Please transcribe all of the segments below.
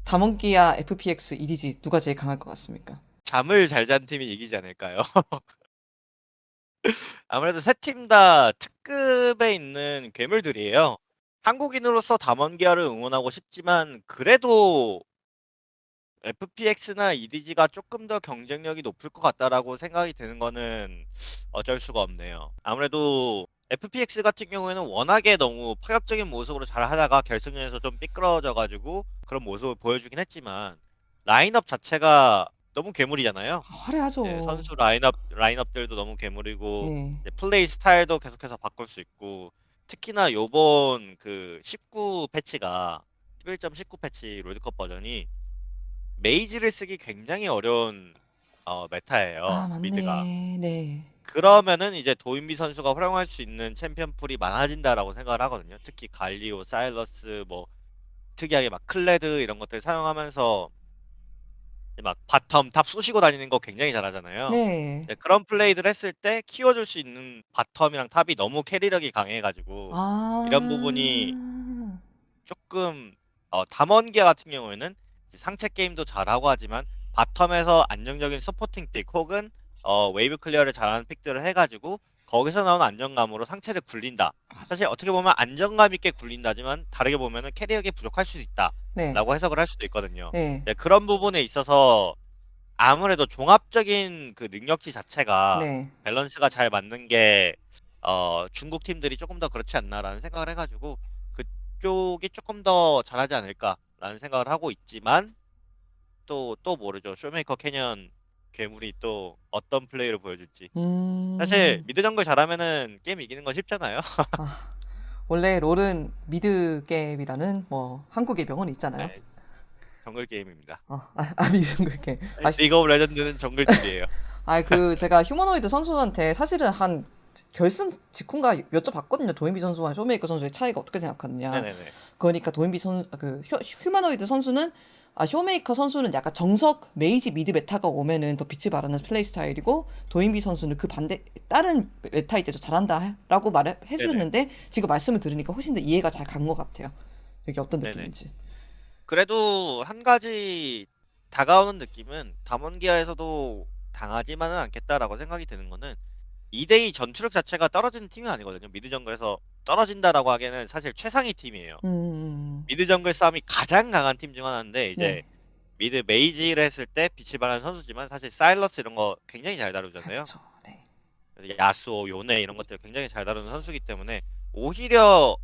담원기아, FPX, EDG 누가 제일 강할 것 같습니까? 잠을 잘 잔 팀이 이기지 않을까요? 아무래도 세 팀 다 특급에 있는 괴물들이에요. 한국인으로서 담원기아를 응원하고 싶지만 그래도 FPX나 EDG가 조금 더 경쟁력이 높을 것 같다라고 생각이 드는 거는 어쩔 수가 없네요. 아무래도 FPX 같은 경우에는 워낙에 너무 파격적인 모습으로 잘 하다가 결승전에서 좀 삐뚤어져가지고 그런 모습을 보여주긴 했지만 라인업 자체가 너무 괴물이잖아요. 예, 화려하죠. 선수 라인업들도 너무 괴물이고 예. 이제 플레이 스타일도 계속해서 바꿀 수 있고 특히나 요번 그 19 패치가 11.19 패치 롤드컵 버전이 메이지를 쓰기 굉장히 어려운 아, 메타예요. 미드가. 맞네. 네. 그러면은 이제 도인비 선수가 활용할 수 있는 챔피언 풀이 많아진다라고 생각을 하거든요. 특히 갈리오, 사일러스, 뭐 특이하게 막 클레드 이런 것들 사용하면서 이제 막 바텀 탑 쑤시고 다니는 거 굉장히 잘하잖아요. 네. 네, 그런 플레이들 했을 때 키워줄 수 있는 바텀이랑 탑이 너무 캐리력이 강해가지고 아. 이런 부분이 조금 담원기아 같은 경우에는 상체 게임도 잘하고 하지만 바텀에서 안정적인 서포팅 픽 혹은 웨이브 클리어를 잘하는 픽들을 해가지고 거기서 나오는 안정감으로 상체를 굴린다. 사실 어떻게 보면 안정감 있게 굴린다지만 다르게 보면은 캐리어가 부족할 수도 있다. 네. 라고 해석을 할 수도 있거든요. 네. 네, 그런 부분에 있어서 아무래도 종합적인 그 능력치 자체가 네. 밸런스가 잘 맞는 게 중국 팀들이 조금 더 그렇지 않나라는 생각을 해가지고 그쪽이 조금 더 잘하지 않을까라는 생각을 하고 있지만 또 모르죠. 쇼메이커 캐년 괴물이 또 어떤 플레이를 보여줄지. 사실 음. 미드 정글 잘하면은 게임 이기는 건 쉽잖아요. 아, 원래 롤은 미드 게임이라는 뭐 한국의 명언이 있잖아요. 네, 정글 게임입니다. 미드 게임. 리그 오브 레전드는 정글집이에요. 제가 휴머노이드 선수한테 사실은 한 결승 직후인가 여쭤봤거든요. 도인비 선수와 쇼메이커 선수의 차이가 어떻게 생각하느냐. 네네네. 그러니까 도인비 휴머노이드 선수는 쇼메이커 선수는 약간 정석 메이지 미드 메타가 오면은 더 빛이 발하는 플레이 스타일이고 도인비 선수는 그 반대 다른 메타일 때 저 잘한다라고 말을 네네. 해주셨는데 지금 말씀을 들으니까 훨씬 더 이해가 잘 간 것 같아요. 이게 어떤 네네. 느낌인지. 그래도 한 가지 다가오는 느낌은 담원기아에서도 당하지만은 않겠다라고 생각이 드는 거는 2대2 전투력 자체가 떨어지는 팀이 아니거든요. 미드 정글에서 떨어진다라고 하기에는 사실 최상위 팀이에요. 미드 정글 싸움이 가장 강한 팀 중 하나인데 이제 네. 미드 메이지를 했을 때 빛이 발하는 선수지만 사실 사일러스 이런 거 굉장히 잘 다루잖아요. 그렇죠. 네. 야수오, 요네 이런 것들 굉장히 잘 다루는 선수기 때문에 오히려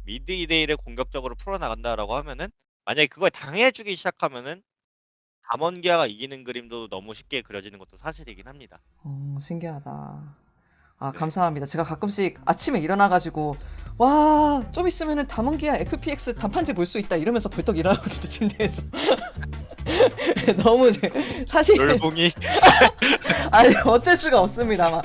미드 2대1을 공격적으로 풀어나간다라고 하면은 만약에 그걸 당해주기 시작하면은 담원기아가 이기는 그림도 너무 쉽게 그려지는 것도 사실이긴 합니다. 신기하다. 네. 감사합니다. 제가 가끔씩 아침에 일어나가지고, 와, 좀 있으면은 담원기아 FPX 단판지 볼 수 있다 이러면서 벌떡 일어나거든요, 침대에서. 너무, 사실, 롤봉이 아니, 어쩔 수가 없습니다.